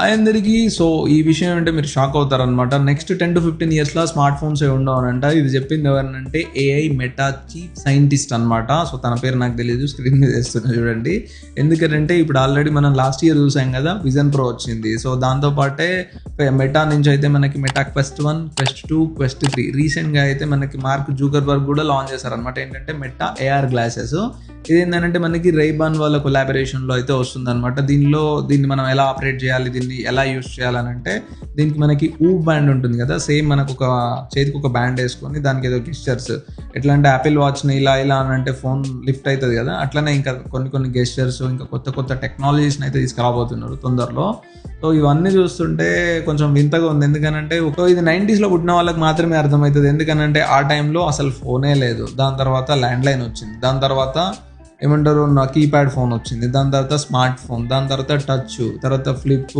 Hi అందరికీ. So ఈ విషయం అంటే మీరు షాక్ అవుతారనమాట. నెక్స్ట్ 10 to 15 ఇయర్స్లో స్మార్ట్ ఫోన్స్ ఉండవనంట. ఇది చెప్పింది ఎవరనంటే ఏఐ మెటా చీఫ్ సైంటిస్ట్ అనమాట. సో తన పేరు నాకు తెలియదు, స్క్రీన్ మీద వేస్తున్నా చూడండి. ఎందుకంటే ఇప్పుడు ఆల్రెడీ మనం లాస్ట్ ఇయర్ చూసాం కదా, విజన్ ప్రో వచ్చింది. సో దాంతోపాటే మెటా నుంచి అయితే మనకి మెటా క్వెస్ట్ 1, క్వెస్ట్ 2, క్వెస్ట్ 3 రీసెంట్గా అయితే మనకి మార్క్ జూకర్బర్గ్ కూడా లాంచ్ చేశారనమాట. ఏంటంటే మెటా ఏఆర్ గ్లాసెస్. ఇది ఏంటంటే మనకి రైబాన్ వాళ్ళ కొలాబరేషన్లో అయితే వస్తుంది అనమాట. దీన్ని మనం ఎలా ఆపరేట్ చేయాలి, దీన్ని ఎలా యూస్ చేయాలని అంటే దీనికి మనకి బ్యాండ్ ఉంటుంది కదా, సేమ్ మనకు ఒక చేతికి ఒక బ్యాండ్ వేసుకొని దానికి ఏదో గెస్చర్స్, ఎట్లా అంటే యాపిల్ వాచ్ని ఇలా అని అంటే ఫోన్ లిఫ్ట్ అవుతుంది కదా, అట్లనే ఇంకా కొన్ని గెస్చర్స్, ఇంకా కొత్త టెక్నాలజీస్ని అయితే తీసుకురాబోతున్నారు తొందరలో. సో ఇవన్నీ చూస్తుంటే కొంచెం వింతగా ఉంది. ఎందుకనంటే ఇది 90s పుట్టిన వాళ్ళకి మాత్రమే అర్థమవుతుంది. ఎందుకనంటే ఆ టైంలో అసలు ఫోనే లేదు. దాని తర్వాత ల్యాండ్ లైన్ వచ్చింది, దాని తర్వాత ఏమంటారు కీప్యాడ్ ఫోన్ వచ్చింది, దాని తర్వాత స్మార్ట్ ఫోన్, దాని తర్వాత టచ్, తర్వాత ఫ్లిప్